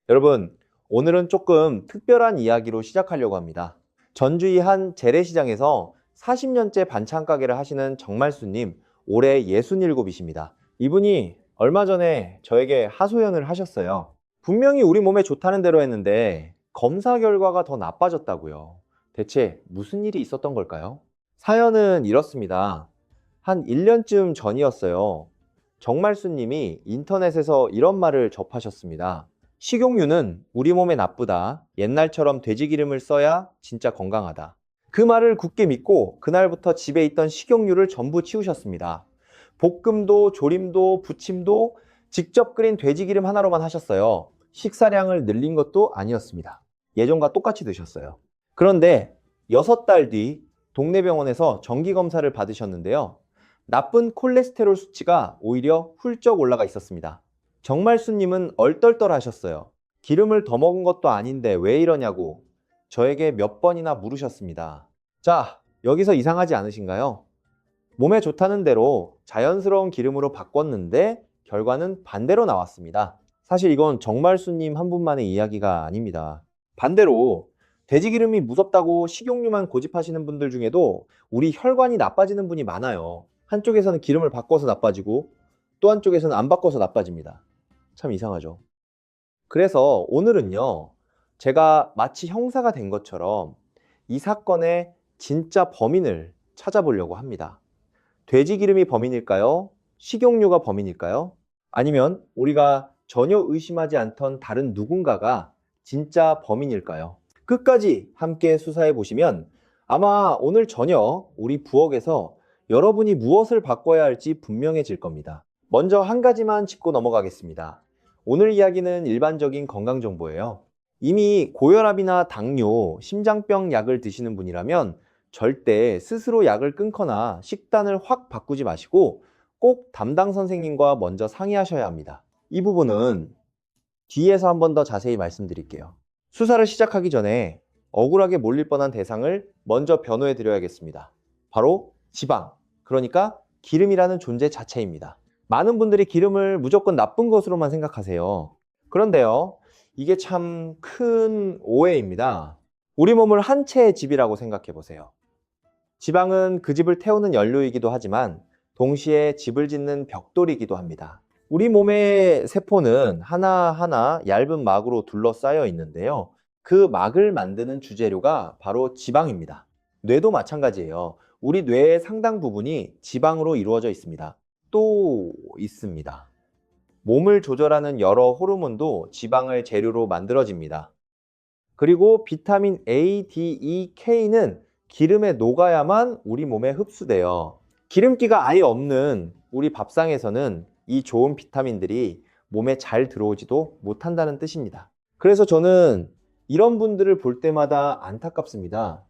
여러분, 오늘은 조금 특별한 이야기로 시작하려고 합니다. 전주의 한 재래시장에서 40년째 반찬 가게를 하시는 정말수님, 올해 67이십니다. 이분이 얼마 전에 저에게 하소연을 하셨어요. 분명히 우리 몸에 좋다는 대로 했는데 검사 결과가 더 나빠졌다고요. 대체 무슨 일이 있었던 걸까요? 사연은 이렇습니다. 한 1년쯤 전이었어요. 정말수님이 인터넷에서 이런 말을 접하셨습니다. 식용유는 우리 몸에 나쁘다. 옛날처럼 돼지기름을 써야 진짜 건강하다. 그 말을 굳게 믿고 그날부터 집에 있던 식용유를 전부 치우셨습니다. 볶음도 조림도 부침도 직접 끓인 돼지기름 하나로만 하셨어요. 식사량을 늘린 것도 아니었습니다. 예전과 똑같이 드셨어요. 그런데 6달 뒤 동네 병원에서 정기검사를 받으셨는데요. 나쁜 콜레스테롤 수치가 오히려 훌쩍 올라가 있었습니다. 정말수님은 얼떨떨 하셨어요. 기름을 더 먹은 것도 아닌데 왜 이러냐고 저에게 몇 번이나 물으셨습니다. 자, 여기서 이상하지 않으신가요? 몸에 좋다는 대로 자연스러운 기름으로 바꿨는데 결과는 반대로 나왔습니다. 사실 이건 정말수님 한 분만의 이야기가 아닙니다. 반대로 돼지기름이 무섭다고 식용유만 고집하시는 분들 중에도 우리 혈관이 나빠지는 분이 많아요. 한쪽에서는 기름을 바꿔서 나빠지고 또 한쪽에서는 안 바꿔서 나빠집니다. 참 이상하죠. 그래서 오늘은요, 제가 마치 형사가 된 것처럼 이 사건의 진짜 범인을 찾아보려고 합니다. 돼지기름이 범인일까요? 식용유가 범인일까요? 아니면 우리가 전혀 의심하지 않던 다른 누군가가 진짜 범인일까요? 끝까지 함께 수사해 보시면 아마 오늘 저녁 우리 부엌에서 여러분이 무엇을 바꿔야 할지 분명해질 겁니다. 먼저 한 가지만 짚고 넘어가겠습니다. 오늘 이야기는 일반적인 건강 정보예요. 이미 고혈압이나 당뇨, 심장병 약을 드시는 분이라면 절대 스스로 약을 끊거나 식단을 확 바꾸지 마시고 꼭 담당 선생님과 먼저 상의하셔야 합니다. 이 부분은 뒤에서 한 번 더 자세히 말씀드릴게요. 수사를 시작하기 전에 억울하게 몰릴 뻔한 대상을 먼저 변호해 드려야겠습니다. 바로 지방, 그러니까 기름이라는 존재 자체입니다. 많은 분들이 기름을 무조건 나쁜 것으로만 생각하세요. 그런데요, 이게 참 큰 오해입니다. 우리 몸을 한 채의 집이라고 생각해 보세요. 지방은 그 집을 태우는 연료이기도 하지만 동시에 집을 짓는 벽돌이기도 합니다. 우리 몸의 세포는 하나하나 얇은 막으로 둘러싸여 있는데요. 그 막을 만드는 주재료가 바로 지방입니다. 뇌도 마찬가지예요. 우리 뇌의 상당 부분이 지방으로 이루어져 있습니다. 또 있습니다. 몸을 조절하는 여러 호르몬도 지방을 재료로 만들어집니다. 그리고 비타민 A, D, E, K는 기름에 녹아야만 우리 몸에 흡수돼요. 기름기가 아예 없는 우리 밥상에서는 이 좋은 비타민들이 몸에 잘 들어오지도 못한다는 뜻입니다. 그래서 저는 이런 분들을 볼 때마다 안타깝습니다.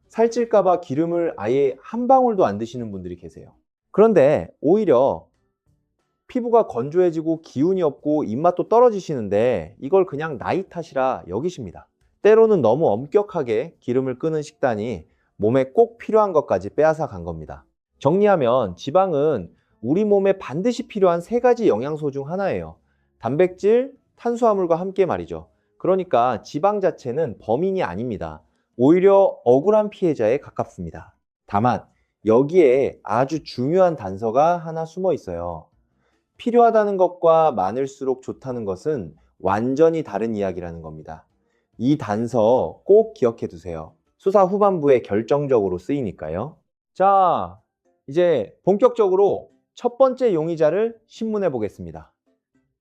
살찔까봐 기름을 아예 한 방울도 안 드시는 분들이 계세요. 그런데 오히려 피부가 건조해지고 기운이 없고 입맛도 떨어지시는데 이걸 그냥 나이 탓이라 여기십니다. 때로는 너무 엄격하게 기름을 끄는 식단이 몸에 꼭 필요한 것까지 빼앗아 간 겁니다. 정리하면 지방은 우리 몸에 반드시 필요한 3가지 영양소 중 하나예요. 단백질, 탄수화물과 함께 말이죠. 그러니까 지방 자체는 범인이 아닙니다. 오히려 억울한 피해자에 가깝습니다. 다만 여기에 아주 중요한 단서가 하나 숨어 있어요. 필요하다는 것과 많을수록 좋다는 것은 완전히 다른 이야기라는 겁니다. 이 단서 꼭 기억해 두세요. 수사 후반부에 결정적으로 쓰이니까요. 자, 이제 본격적으로 첫 번째 용의자를 신문해 보겠습니다.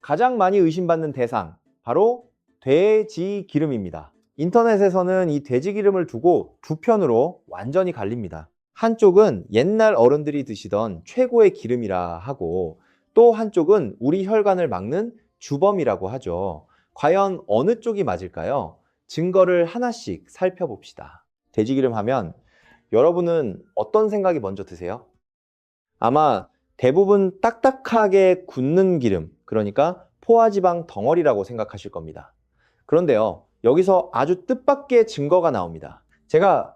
가장 많이 의심받는 대상, 바로 돼지기름입니다. 인터넷에서는 이 돼지기름을 두고 두 편으로 완전히 갈립니다. 한쪽은 옛날 어른들이 드시던 최고의 기름이라 하고 또 한쪽은 우리 혈관을 막는 주범이라고 하죠. 과연 어느 쪽이 맞을까요? 증거를 하나씩 살펴봅시다. 돼지기름 하면 여러분은 어떤 생각이 먼저 드세요? 아마 대부분 딱딱하게 굳는 기름, 그러니까 포화지방 덩어리라고 생각하실 겁니다. 그런데요, 여기서 아주 뜻밖의 증거가 나옵니다. 제가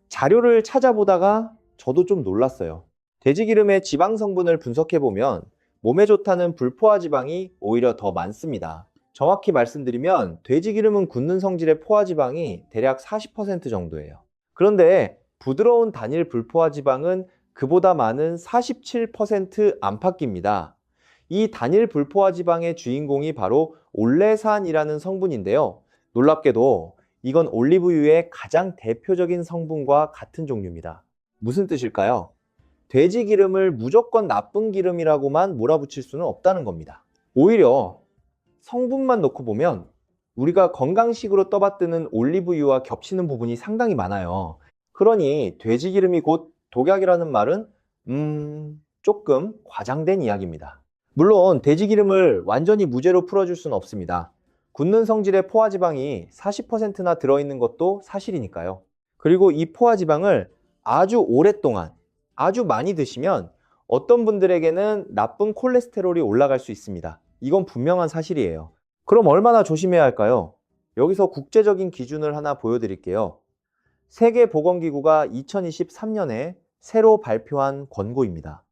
자료를 찾아보다가 저도 좀 놀랐어요. 돼지기름의 지방 성분을 분석해보면 몸에 좋다는 불포화 지방이 오히려 더 많습니다. 정확히 말씀드리면 돼지 기름은 굳는 성질의 포화지방이 대략 40% 정도예요. 그런데 부드러운 단일 불포화지방은 그보다 많은 47% 안팎입니다. 이 단일 불포화지방의 주인공이 바로 올레산이라는 성분인데요. 놀랍게도 이건 올리브유의 가장 대표적인 성분과 같은 종류입니다. 무슨 뜻일까요? 돼지 기름을 무조건 나쁜 기름이라고만 몰아붙일 수는 없다는 겁니다. 오히려 성분만 놓고 보면 우리가 건강식으로 떠받드는 올리브유와 겹치는 부분이 상당히 많아요. 그러니 돼지 기름이 곧 독약이라는 말은 조금 과장된 이야기입니다. 물론 돼지 기름을 완전히 무죄로 풀어줄 수는 없습니다. 굳는 성질의 포화지방이 40%나 들어있는 것도 사실이니까요. 그리고 이 포화지방을 아주 오랫동안 아주 많이 드시면 어떤 분들에게는 나쁜 콜레스테롤이 올라갈 수 있습니다. 이건 분명한 사실이에요. 그럼 얼마나 조심해야 할까요? 여기서 국제적인 기준을 하나 보여드릴게요. 세계보건기구가 2023년에 새로 발표한 권고입니다.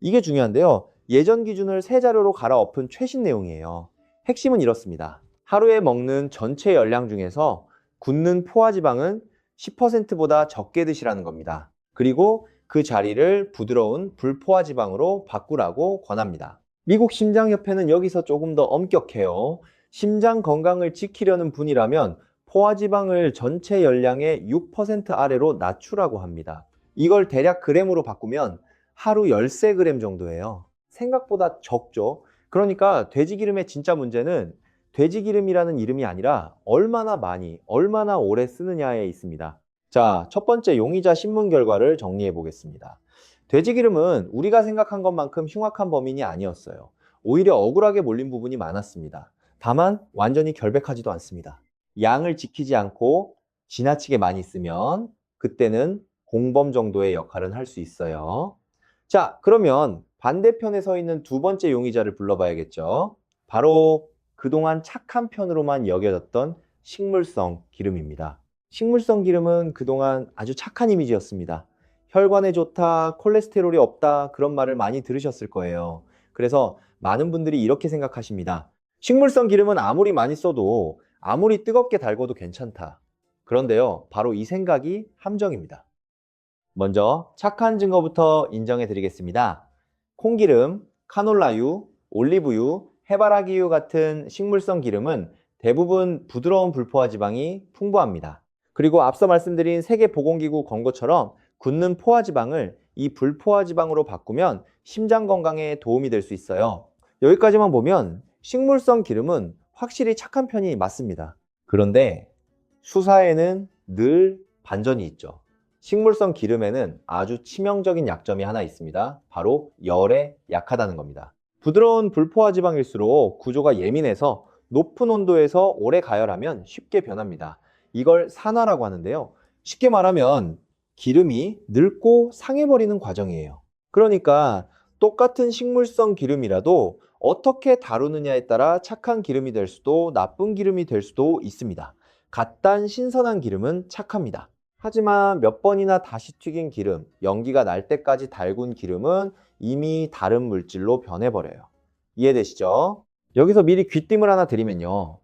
이게 중요한데요. 예전 기준을 새 자료로 갈아엎은 최신 내용이에요. 핵심은 이렇습니다. 하루에 먹는 전체 열량 중에서 굳는 포화지방은 10%보다 적게 드시라는 겁니다. 그리고 그 자리를 부드러운 불포화지방으로 바꾸라고 권합니다. 미국 심장협회는 여기서 조금 더 엄격해요. 심장 건강을 지키려는 분이라면 포화지방을 전체 열량의 6% 아래로 낮추라고 합니다. 이걸 대략 그램으로 바꾸면 하루 13g 정도예요. 생각보다 적죠. 그러니까 돼지기름의 진짜 문제는 돼지기름이라는 이름이 아니라 얼마나 많이, 얼마나 오래 쓰느냐에 있습니다. 자, 첫 번째 용의자 신문 결과를 정리해 보겠습니다. 돼지기름은 우리가 생각한 것만큼 흉악한 범인이 아니었어요. 오히려 억울하게 몰린 부분이 많았습니다. 다만 완전히 결백하지도 않습니다. 양을 지키지 않고 지나치게 많이 쓰면 그때는 공범 정도의 역할은 할 수 있어요. 자, 그러면 반대편에 서 있는 두 번째 용의자를 불러봐야겠죠. 바로 그동안 착한 편으로만 여겨졌던 식물성 기름입니다. 식물성 기름은 그동안 아주 착한 이미지였습니다. 혈관에 좋다, 콜레스테롤이 없다, 그런 말을 많이 들으셨을 거예요. 그래서 많은 분들이 이렇게 생각하십니다. 식물성 기름은 아무리 많이 써도 아무리 뜨겁게 달궈도 괜찮다. 그런데요, 바로 이 생각이 함정입니다. 먼저 착한 증거부터 인정해 드리겠습니다. 콩기름, 카놀라유, 올리브유, 해바라기유 같은 식물성 기름은 대부분 부드러운 불포화지방이 풍부합니다. 그리고 앞서 말씀드린 세계보건기구 권고처럼 굳는 포화지방을 이 불포화지방으로 바꾸면 심장 건강에 도움이 될 수 있어요. 여기까지만 보면 식물성 기름은 확실히 착한 편이 맞습니다. 그런데 수사에는 늘 반전이 있죠. 식물성 기름에는 아주 치명적인 약점이 하나 있습니다. 바로 열에 약하다는 겁니다. 부드러운 불포화지방일수록 구조가 예민해서 높은 온도에서 오래 가열하면 쉽게 변합니다. 이걸 산화라고 하는데요. 쉽게 말하면 기름이 늙고 상해버리는 과정이에요. 그러니까 똑같은 식물성 기름이라도 어떻게 다루느냐에 따라 착한 기름이 될 수도 나쁜 기름이 될 수도 있습니다. 갓단 신선한 기름은 착합니다. 하지만 몇 번이나 다시 튀긴 기름, 연기가 날 때까지 달군 기름은 이미 다른 물질로 변해버려요. 이해되시죠? 여기서 미리 귀띔을 하나 드리면요.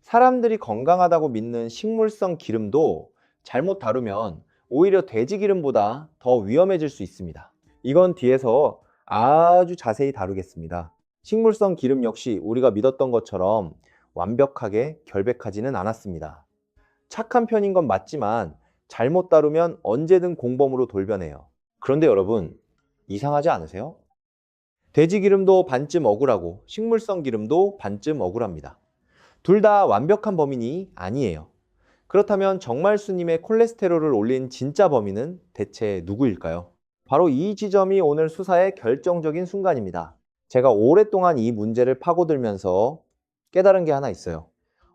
사람들이 건강하다고 믿는 식물성 기름도 잘못 다루면 오히려 돼지 기름보다 더 위험해질 수 있습니다. 이건 뒤에서 아주 자세히 다루겠습니다. 식물성 기름 역시 우리가 믿었던 것처럼 완벽하게 결백하지는 않았습니다. 착한 편인 건 맞지만 잘못 다루면 언제든 공범으로 돌변해요. 그런데 여러분, 이상하지 않으세요? 돼지 기름도 반쯤 억울하고 식물성 기름도 반쯤 억울합니다. 둘 다 완벽한 범인이 아니에요. 그렇다면 정말수님의 콜레스테롤을 올린 진짜 범인은 대체 누구일까요? 바로 이 지점이 오늘 수사의 결정적인 순간입니다. 제가 오랫동안 이 문제를 파고들면서 깨달은 게 하나 있어요.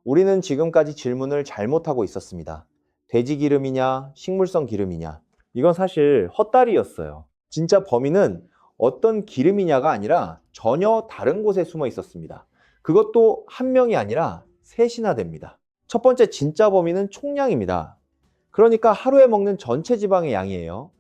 우리는 지금까지 질문을 잘못하고 있었습니다. 돼지 기름이냐, 식물성 기름이냐. 이건 사실 헛다리였어요. 진짜 범인은 어떤 기름이냐가 아니라 전혀 다른 곳에 숨어 있었습니다. 그것도 한 명이 아니라 셋이나 됩니다. 첫 번째 진짜 범인은 총량입니다. 그러니까 하루에 먹는 전체 지방의 양이에요.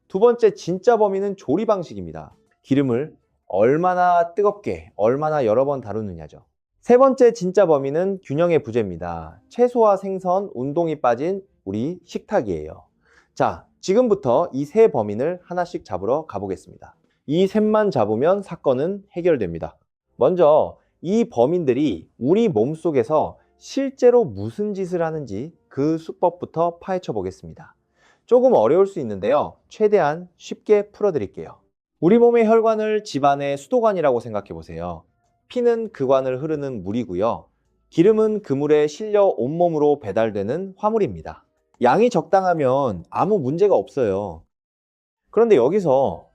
두 번째 진짜 범인은 조리 방식입니다. 기름을 얼마나 뜨겁게, 얼마나 여러 번 다루느냐죠. 세 번째 진짜 범위는 균형의 부재입니다. 채소와 생선, 운동이 빠진 우리 식탁이에요. 자, 지금부터 이 세 범인을 하나씩 잡으러 가보겠습니다. 이 셋만 잡으면 사건은 해결됩니다. 먼저 이 범인들이 우리 몸속에서 실제로 무슨 짓을 하는지 그 수법부터 파헤쳐 보겠습니다. 조금 어려울 수 있는데요. 최대한 쉽게 풀어드릴게요. 우리 몸의 혈관을 집안의 수도관이라고 생각해 보세요. 피는 그 관을 흐르는 물이고요. 기름은 그 물에 실려 온몸으로 배달되는 화물입니다. 양이 적당하면 아무 문제가 없어요. 그런데 여기서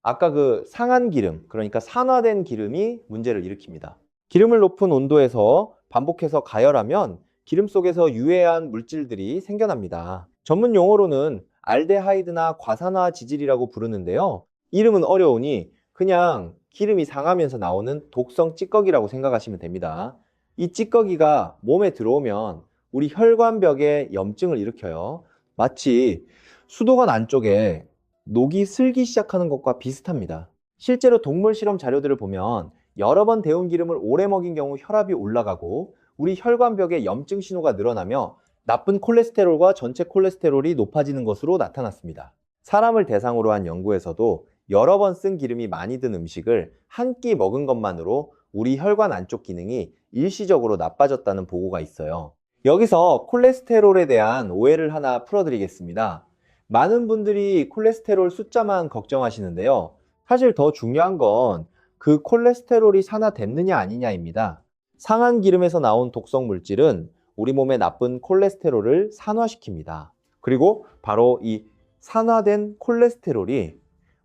아까 그 상한 기름, 그러니까 산화된 기름이 문제를 일으킵니다. 기름을 높은 온도에서 반복해서 가열하면 기름 속에서 유해한 물질들이 생겨납니다. 전문 용어로는 알데하이드나 과산화 지질이라고 부르는데요. 이름은 어려우니 그냥 기름이 상하면서 나오는 독성 찌꺼기라고 생각하시면 됩니다. 이 찌꺼기가 몸에 들어오면 우리 혈관벽에 염증을 일으켜요. 마치 수도관 안쪽에 녹이 슬기 시작하는 것과 비슷합니다. 실제로 동물 실험 자료들을 보면 여러 번 데운 기름을 오래 먹인 경우 혈압이 올라가고 우리 혈관벽에 염증 신호가 늘어나며 나쁜 콜레스테롤과 전체 콜레스테롤이 높아지는 것으로 나타났습니다. 사람을 대상으로 한 연구에서도 여러 번 쓴 기름이 많이 든 음식을 한 끼 먹은 것만으로 우리 혈관 안쪽 기능이 일시적으로 나빠졌다는 보고가 있어요. 여기서 콜레스테롤에 대한 오해를 하나 풀어드리겠습니다. 많은 분들이 콜레스테롤 숫자만 걱정하시는데요. 사실 더 중요한 건 그 콜레스테롤이 산화됐느냐 아니냐입니다. 상한 기름에서 나온 독성 물질은 우리 몸에 나쁜 콜레스테롤을 산화시킵니다. 그리고 바로 이 산화된 콜레스테롤이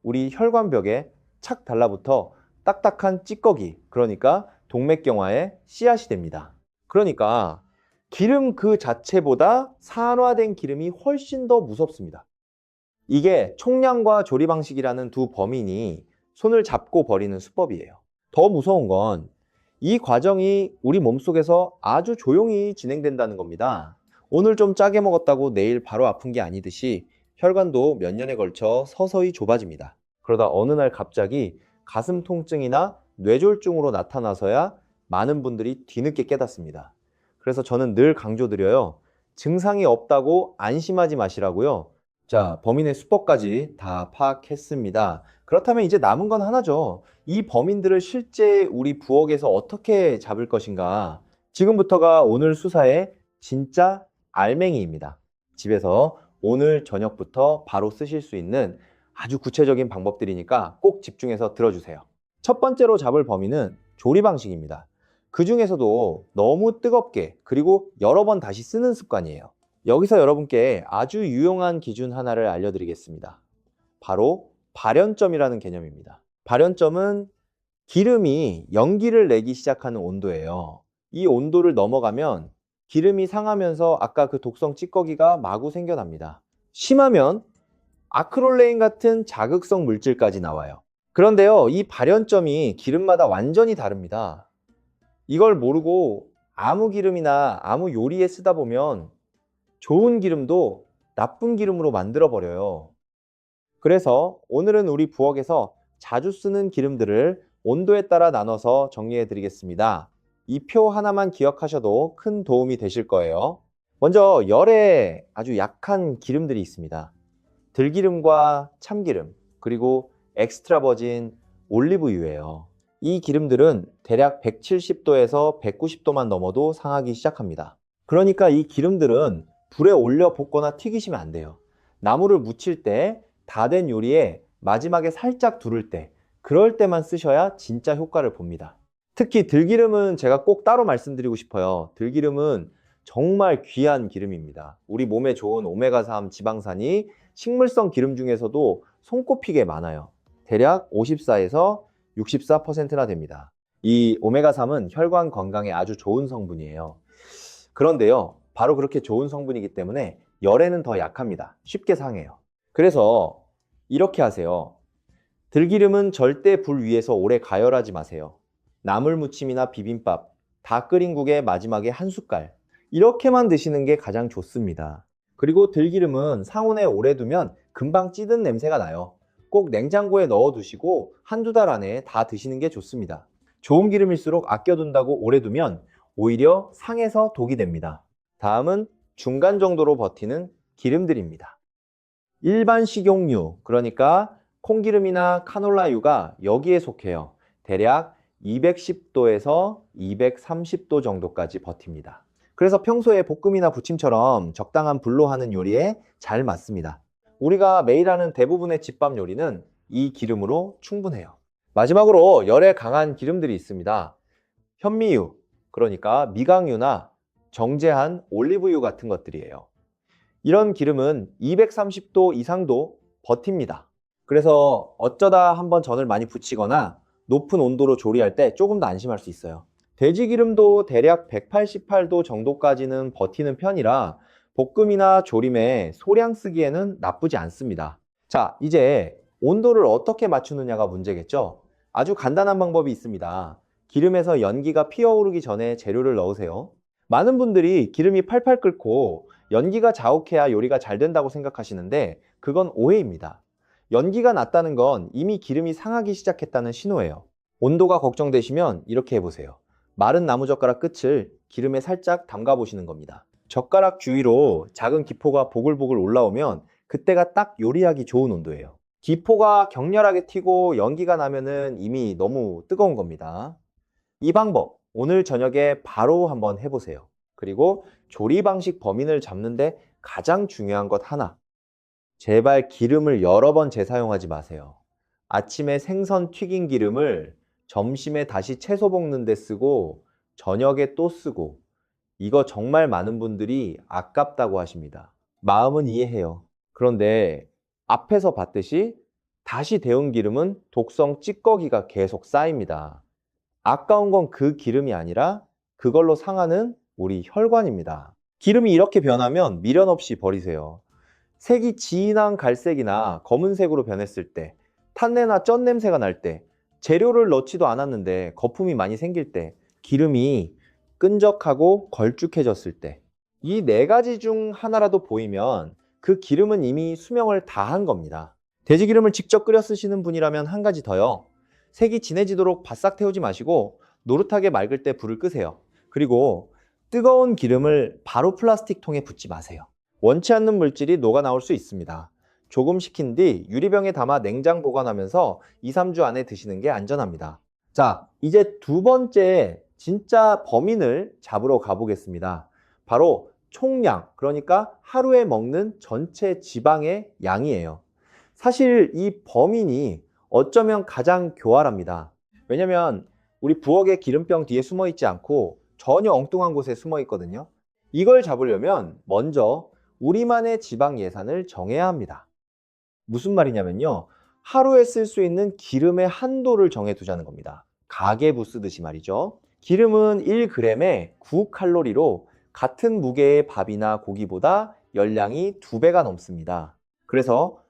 우리 혈관벽에 착 달라붙어 딱딱한 찌꺼기, 그러니까 동맥경화의 씨앗이 됩니다. 그러니까 기름 그 자체보다 산화된 기름이 훨씬 더 무섭습니다. 이게 총량과 조리 방식이라는 두 범인이 손을 잡고 벌이는 수법이에요. 더 무서운 건 이 과정이 우리 몸속에서 아주 조용히 진행된다는 겁니다. 오늘 좀 짜게 먹었다고 내일 바로 아픈 게 아니듯이 혈관도 몇 년에 걸쳐 서서히 좁아집니다. 그러다 어느 날 갑자기 가슴 통증이나 뇌졸중으로 나타나서야 많은 분들이 뒤늦게 깨닫습니다. 그래서 저는 늘 강조드려요. 증상이 없다고 안심하지 마시라고요. 자, 범인의 수법까지 다 파악했습니다. 그렇다면 이제 남은 건 하나죠. 이 범인들을 실제 우리 부엌에서 어떻게 잡을 것인가? 지금부터가 오늘 수사의 진짜 알맹이입니다. 집에서 오늘 저녁부터 바로 쓰실 수 있는 아주 구체적인 방법들이니까 꼭 집중해서 들어주세요. 첫 번째로 잡을 범인은 조리 방식입니다. 그 중에서도 너무 뜨겁게 그리고 여러 번 다시 쓰는 습관이에요. 여기서 여러분께 아주 유용한 기준 하나를 알려드리겠습니다. 바로 발연점이라는 개념입니다. 발연점은 기름이 연기를 내기 시작하는 온도예요. 이 온도를 넘어가면 기름이 상하면서 아까 그 독성 찌꺼기가 마구 생겨납니다. 심하면 아크롤레인 같은 자극성 물질까지 나와요. 그런데요, 이 발연점이 기름마다 완전히 다릅니다. 이걸 모르고 아무 기름이나 아무 요리에 쓰다 보면 좋은 기름도 나쁜 기름으로 만들어 버려요. 그래서 오늘은 우리 부엌에서 자주 쓰는 기름들을 온도에 따라 나눠서 정리해 드리겠습니다. 이 표 하나만 기억하셔도 큰 도움이 되실 거예요. 먼저 열에 아주 약한 기름들이 있습니다. 들기름과 참기름, 그리고 엑스트라 버진 올리브유예요. 이 기름들은 대략 170도에서 190도만 넘어도 상하기 시작합니다. 그러니까 이 기름들은 불에 올려 볶거나 튀기시면 안 돼요. 나물을 무칠 때 다 된 요리에 마지막에 살짝 두를 때, 그럴 때만 쓰셔야 진짜 효과를 봅니다. 특히 들기름은 제가 꼭 따로 말씀드리고 싶어요. 들기름은 정말 귀한 기름입니다. 우리 몸에 좋은 오메가3 지방산이 식물성 기름 중에서도 손꼽히게 많아요. 대략 54에서 64%나 됩니다. 이 오메가3은 혈관 건강에 아주 좋은 성분이에요. 그런데요, 바로 그렇게 좋은 성분이기 때문에 열에는 더 약합니다. 쉽게 상해요. 그래서 이렇게 하세요. 들기름은 절대 불 위에서 오래 가열하지 마세요. 나물 무침이나 비빔밥, 다 끓인 국의 마지막에 한 숟갈, 이렇게만 드시는 게 가장 좋습니다. 그리고 들기름은 상온에 오래 두면 금방 찌든 냄새가 나요. 꼭 냉장고에 넣어 두시고 한두 달 안에 다 드시는 게 좋습니다. 좋은 기름일수록 아껴둔다고 오래 두면 오히려 상해서 독이 됩니다. 다음은 중간 정도로 버티는 기름들입니다. 일반 식용유, 그러니까 콩기름이나 카놀라유가 여기에 속해요. 대략 210도에서 230도 정도까지 버팁니다. 그래서 평소에 볶음이나 부침처럼 적당한 불로 하는 요리에 잘 맞습니다. 우리가 매일 하는 대부분의 집밥 요리는 이 기름으로 충분해요. 마지막으로 열에 강한 기름들이 있습니다. 현미유, 그러니까 미강유나 정제한 올리브유 같은 것들이에요. 이런 기름은 230도 이상도 버팁니다. 그래서 어쩌다 한번 전을 많이 붙이거나 높은 온도로 조리할 때 조금 더 안심할 수 있어요. 돼지 기름도 대략 188도 정도까지는 버티는 편이라 볶음이나 조림에 소량 쓰기에는 나쁘지 않습니다. 자, 이제 온도를 어떻게 맞추느냐가 문제겠죠? 아주 간단한 방법이 있습니다. 기름에서 연기가 피어오르기 전에 재료를 넣으세요. 많은 분들이 기름이 팔팔 끓고 연기가 자욱해야 요리가 잘 된다고 생각하시는데 그건 오해입니다. 연기가 났다는 건 이미 기름이 상하기 시작했다는 신호예요. 온도가 걱정되시면 이렇게 해보세요. 마른 나무젓가락 끝을 기름에 살짝 담가 보시는 겁니다. 젓가락 주위로 작은 기포가 보글보글 올라오면 그때가 딱 요리하기 좋은 온도예요. 기포가 격렬하게 튀고 연기가 나면은 이미 너무 뜨거운 겁니다. 이 방법 오늘 저녁에 바로 한번 해보세요. 그리고 조리 방식 범인을 잡는데 가장 중요한 것 하나. 제발 기름을 여러 번 재사용하지 마세요. 아침에 생선 튀긴 기름을 점심에 다시 채소 볶는 데 쓰고 저녁에 또 쓰고 이거 정말 많은 분들이 아깝다고 하십니다. 마음은 이해해요. 그런데 앞에서 봤듯이 다시 데운 기름은 독성 찌꺼기가 계속 쌓입니다. 아까운 건 그 기름이 아니라 그걸로 상하는 우리 혈관입니다. 기름이 이렇게 변하면 미련 없이 버리세요. 색이 진한 갈색이나 검은색으로 변했을 때, 탄내나 쩐 냄새가 날 때, 재료를 넣지도 않았는데 거품이 많이 생길 때, 기름이 끈적하고 걸쭉해졌을 때, 이 네 가지 중 하나라도 보이면 그 기름은 이미 수명을 다한 겁니다. 돼지기름을 직접 끓여 쓰시는 분이라면 한 가지 더요. 색이 진해지도록 바싹 태우지 마시고 노릇하게 맑을 때 불을 끄세요. 그리고 뜨거운 기름을 바로 플라스틱 통에 붓지 마세요. 원치 않는 물질이 녹아 나올 수 있습니다. 조금 식힌 뒤 유리병에 담아 냉장 보관하면서 2, 3주 안에 드시는 게 안전합니다. 자, 이제 두 번째 진짜 범인을 잡으러 가보겠습니다. 바로 총량, 그러니까 하루에 먹는 전체 지방의 양이에요. 사실 이 범인이 어쩌면 가장 교활합니다. 왜냐면 우리 부엌의 기름병 뒤에 숨어 있지 않고 전혀 엉뚱한 곳에 숨어 있거든요. 이걸 잡으려면 먼저 우리만의 지방 예산을 정해야 합니다. 무슨 말이냐면요. 하루에 쓸 수 있는 기름의 한도를 정해두자는 겁니다. 가계부 쓰듯이 말이죠. 기름은 1g에 9칼로리로 같은 무게의 밥이나 고기보다 열량이 2배가 넘습니다. 그래서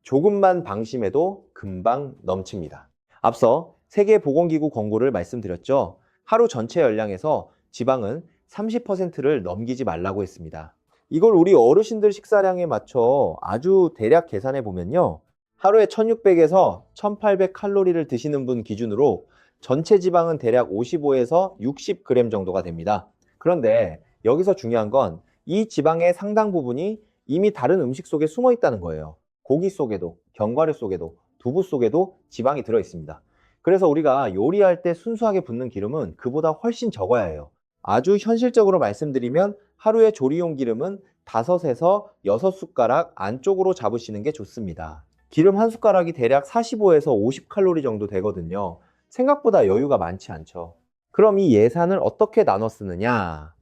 조금만 방심해도 금방 넘칩니다. 앞서 세계보건기구 권고를 말씀드렸죠. 하루 전체 열량에서 지방은 30%를 넘기지 말라고 했습니다. 이걸 우리 어르신들 식사량에 맞춰 아주 대략 계산해 보면요. 하루에 1600에서 1800칼로리를 드시는 분 기준으로 전체 지방은 대략 55에서 60g 정도가 됩니다. 그런데 여기서 중요한 건 이 지방의 상당 부분이 이미 다른 음식 속에 숨어 있다는 거예요. 고기 속에도, 견과류 속에도, 두부 속에도 지방이 들어 있습니다. 그래서 우리가 요리할 때 순수하게 붓는 기름은 그보다 훨씬 적어야 해요. 아주 현실적으로 말씀드리면 하루에 조리용 기름은 5에서 6숟가락 안쪽으로 잡으시는 게 좋습니다. 기름 한 숟가락이 대략 45에서 50칼로리 정도 되거든요. 생각보다 여유가 많지 않죠. 그럼 이 예산을 어떻게 나눠 쓰느냐?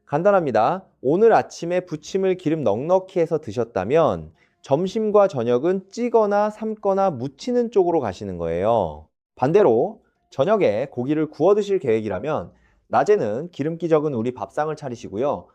간단합니다. 오늘 아침에 부침을 기름 넉넉히 해서 드셨다면 점심과 저녁은 찌거나 삶거나 무치는 쪽으로 가시는 거예요. 반대로 저녁에 고기를 구워 드실 계획이라면 낮에는 기름기 적은 우리 밥상을 차리시고요.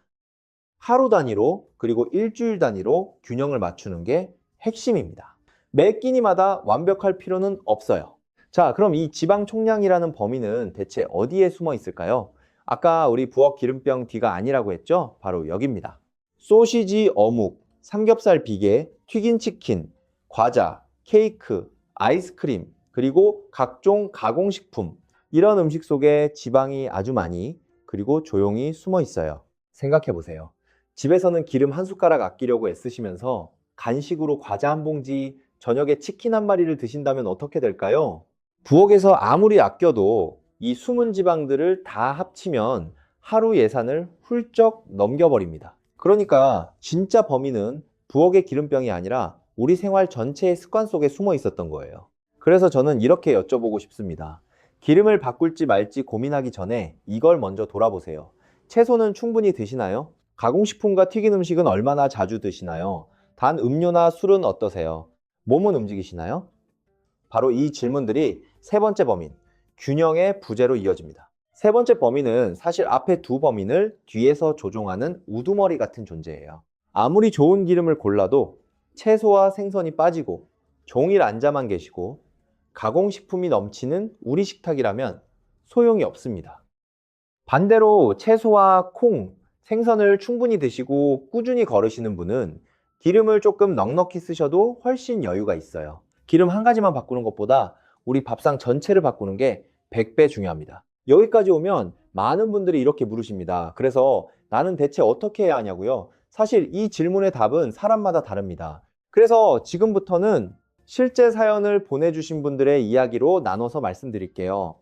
하루 단위로 그리고 일주일 단위로 균형을 맞추는 게 핵심입니다. 매 끼니마다 완벽할 필요는 없어요. 자, 그럼 이 지방 총량이라는 범위는 대체 어디에 숨어 있을까요? 아까 우리 부엌 기름병 뒤가 아니라고 했죠? 바로 여기입니다. 소시지 어묵, 삼겹살 비계, 튀긴 치킨, 과자, 케이크, 아이스크림, 그리고 각종 가공식품, 이런 음식 속에 지방이 아주 많이 그리고 조용히 숨어 있어요. 생각해 보세요. 집에서는 기름 한 숟가락 아끼려고 애쓰시면서 간식으로 과자 한 봉지, 저녁에 치킨 한 마리를 드신다면 어떻게 될까요? 부엌에서 아무리 아껴도 이 숨은 지방들을 다 합치면 하루 예산을 훌쩍 넘겨버립니다. 그러니까 진짜 범인은 부엌의 기름병이 아니라 우리 생활 전체의 습관 속에 숨어 있었던 거예요. 그래서 저는 이렇게 여쭤보고 싶습니다. 기름을 바꿀지 말지 고민하기 전에 이걸 먼저 돌아보세요. 채소는 충분히 드시나요? 가공식품과 튀긴 음식은 얼마나 자주 드시나요? 단 음료나 술은 어떠세요? 몸은 움직이시나요? 바로 이 질문들이 세 번째 범인, 균형의 부재로 이어집니다. 세 번째 범인은 사실 앞에 두 범인을 뒤에서 조종하는 우두머리 같은 존재예요. 아무리 좋은 기름을 골라도 채소와 생선이 빠지고 종일 앉아만 계시고 가공식품이 넘치는 우리 식탁이라면 소용이 없습니다. 반대로 채소와 콩, 생선을 충분히 드시고 꾸준히 거르시는 분은 기름을 조금 넉넉히 쓰셔도 훨씬 여유가 있어요. 기름 한 가지만 바꾸는 것보다 우리 밥상 전체를 바꾸는 게 100배 중요합니다. 여기까지 오면 많은 분들이 이렇게 물으십니다. 그래서 나는 대체 어떻게 해야 하냐고요? 사실 이 질문의 답은 사람마다 다릅니다. 그래서 지금부터는 실제 사연을 보내주신 분들의 이야기로 나눠서 말씀드릴게요.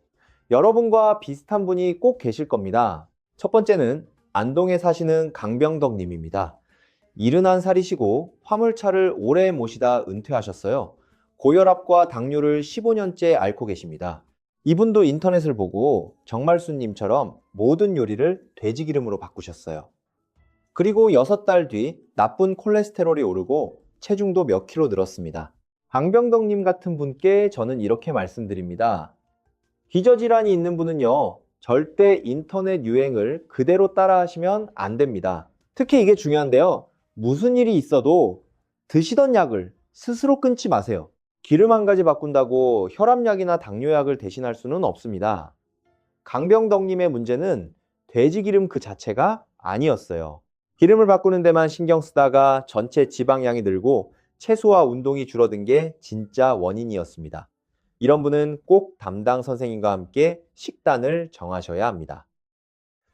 여러분과 비슷한 분이 꼭 계실 겁니다. 첫 번째는 안동에 사시는 강병덕 님입니다. 71살이시고 화물차를 오래 모시다 은퇴하셨어요. 고혈압과 당뇨를 15년째 앓고 계십니다. 이분도 인터넷을 보고 정말수님처럼 모든 요리를 돼지기름으로 바꾸셨어요. 그리고 6달 뒤 나쁜 콜레스테롤이 오르고 체중도 몇 킬로 늘었습니다. 강병덕님 같은 분께 저는 이렇게 말씀드립니다. 기저질환이 있는 분은요, 절대 인터넷 유행을 그대로 따라 하시면 안 됩니다. 특히 이게 중요한데요. 무슨 일이 있어도 드시던 약을 스스로 끊지 마세요. 기름 한 가지 바꾼다고 혈압약이나 당뇨약을 대신할 수는 없습니다. 강병덕님의 문제는 돼지기름 그 자체가 아니었어요. 기름을 바꾸는 데만 신경 쓰다가 전체 지방량이 늘고 채소와 운동이 줄어든 게 진짜 원인이었습니다. 이런 분은 꼭 담당 선생님과 함께 식단을 정하셔야 합니다.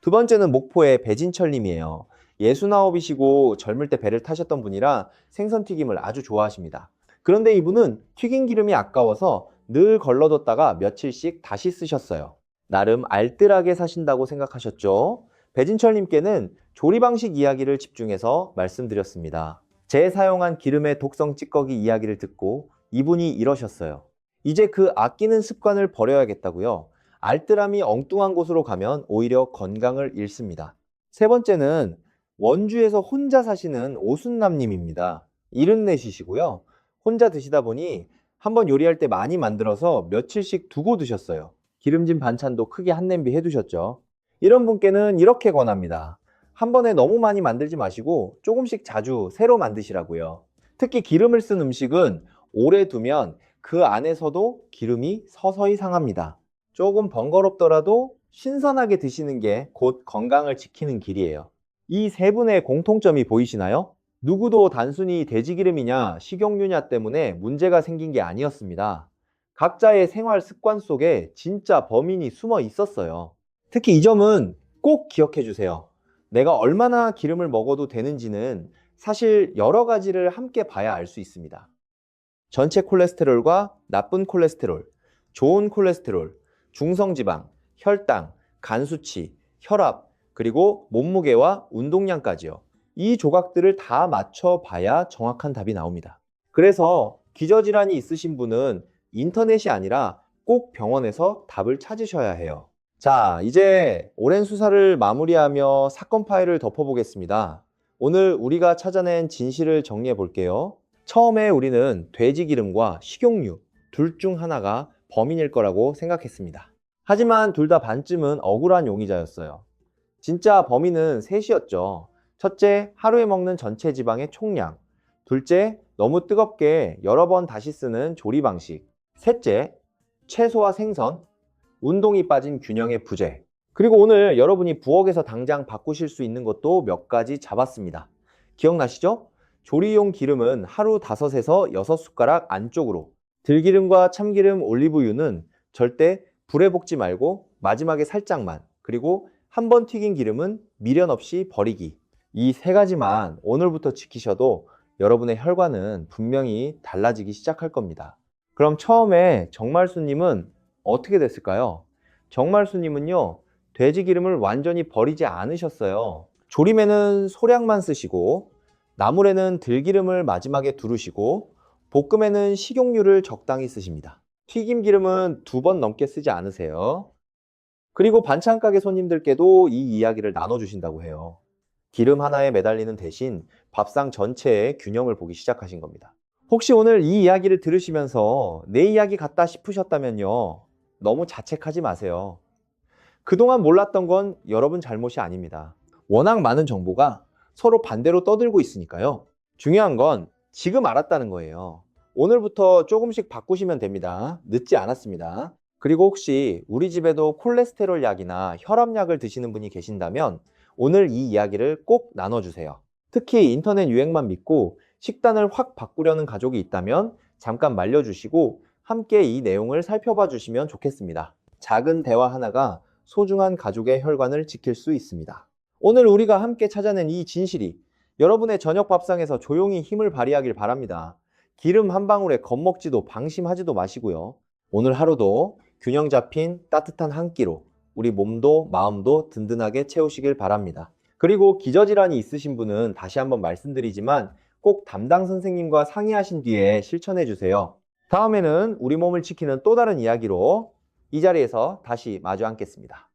두 번째는 목포의 배진철 님이에요. 69이시고 젊을 때 배를 타셨던 분이라 생선튀김을 아주 좋아하십니다. 그런데 이분은 튀긴 기름이 아까워서 늘 걸러뒀다가 며칠씩 다시 쓰셨어요. 나름 알뜰하게 사신다고 생각하셨죠? 배진철 님께는 조리 방식 이야기를 집중해서 말씀드렸습니다. 제 사용한 기름의 독성 찌꺼기 이야기를 듣고 이분이 이러셨어요. 이제 그 아끼는 습관을 버려야겠다고요. 알뜰함이 엉뚱한 곳으로 가면 오히려 건강을 잃습니다. 세 번째는 원주에서 혼자 사시는 오순남님입니다. 74이시고요. 혼자 드시다 보니 한번 요리할 때 많이 만들어서 며칠씩 두고 드셨어요. 기름진 반찬도 크게 한 냄비 해두셨죠. 이런 분께는 이렇게 권합니다. 한 번에 너무 많이 만들지 마시고 조금씩 자주 새로 만드시라고요. 특히 기름을 쓴 음식은 오래 두면 그 안에서도 기름이 서서히 상합니다. 조금 번거롭더라도 신선하게 드시는 게 곧 건강을 지키는 길이에요. 이 세 분의 공통점이 보이시나요? 누구도 단순히 돼지기름이냐 식용유냐 때문에 문제가 생긴 게 아니었습니다. 각자의 생활 습관 속에 진짜 범인이 숨어 있었어요. 특히 이 점은 꼭 기억해 주세요. 내가 얼마나 기름을 먹어도 되는지는 사실 여러 가지를 함께 봐야 알 수 있습니다. 전체 콜레스테롤과 나쁜 콜레스테롤, 좋은 콜레스테롤, 중성지방, 혈당, 간 수치, 혈압, 그리고 몸무게와 운동량까지요. 이 조각들을 다 맞춰봐야 정확한 답이 나옵니다. 그래서 기저질환이 있으신 분은 인터넷이 아니라 꼭 병원에서 답을 찾으셔야 해요. 자, 이제 오랜 수사를 마무리하며 사건 파일을 덮어보겠습니다. 오늘 우리가 찾아낸 진실을 정리해 볼게요. 처음에 우리는 돼지기름과 식용유 둘 중 하나가 범인일 거라고 생각했습니다. 하지만 둘 다 반쯤은 억울한 용의자였어요. 진짜 범인은 셋이었죠. 첫째, 하루에 먹는 전체 지방의 총량. 둘째, 너무 뜨겁게 여러 번 다시 쓰는 조리 방식. 셋째, 채소와 생선, 운동이 빠진 균형의 부재. 그리고 오늘 여러분이 부엌에서 당장 바꾸실 수 있는 것도 몇 가지 잡았습니다. 기억나시죠? 조리용 기름은 하루 5에서 6숟가락 안쪽으로, 들기름과 참기름, 올리브유는 절대 불에 볶지 말고 마지막에 살짝만, 그리고 한 번 튀긴 기름은 미련 없이 버리기. 이 세 가지만 오늘부터 지키셔도 여러분의 혈관은 분명히 달라지기 시작할 겁니다. 그럼 처음에 정말수님은 어떻게 됐을까요? 정말수님은요, 돼지 기름을 완전히 버리지 않으셨어요. 조림에는 소량만 쓰시고, 나물에는 들기름을 마지막에 두르시고, 볶음에는 식용유를 적당히 쓰십니다. 튀김 기름은 2번 넘게 쓰지 않으세요. 그리고 반찬 가게 손님들께도 이 이야기를 나눠주신다고 해요. 기름 하나에 매달리는 대신 밥상 전체의 균형을 보기 시작하신 겁니다. 혹시 오늘 이 이야기를 들으시면서 내 이야기 같다 싶으셨다면요, 너무 자책하지 마세요. 그동안 몰랐던 건 여러분 잘못이 아닙니다. 워낙 많은 정보가 서로 반대로 떠들고 있으니까요. 중요한 건 지금 알았다는 거예요. 오늘부터 조금씩 바꾸시면 됩니다. 늦지 않았습니다. 그리고 혹시 우리 집에도 콜레스테롤 약이나 혈압약을 드시는 분이 계신다면 오늘 이 이야기를 꼭 나눠주세요. 특히 인터넷 유행만 믿고 식단을 확 바꾸려는 가족이 있다면 잠깐 말려주시고 함께 이 내용을 살펴봐 주시면 좋겠습니다. 작은 대화 하나가 소중한 가족의 혈관을 지킬 수 있습니다. 오늘 우리가 함께 찾아낸 이 진실이 여러분의 저녁 밥상에서 조용히 힘을 발휘하길 바랍니다. 기름 한 방울에 겁먹지도 방심하지도 마시고요. 오늘 하루도 균형 잡힌 따뜻한 한 끼로 우리 몸도 마음도 든든하게 채우시길 바랍니다. 그리고 기저질환이 있으신 분은 다시 한번 말씀드리지만 꼭 담당 선생님과 상의하신 뒤에 실천해 주세요. 다음에는 우리 몸을 지키는 또 다른 이야기로 이 자리에서 다시 마주 앉겠습니다.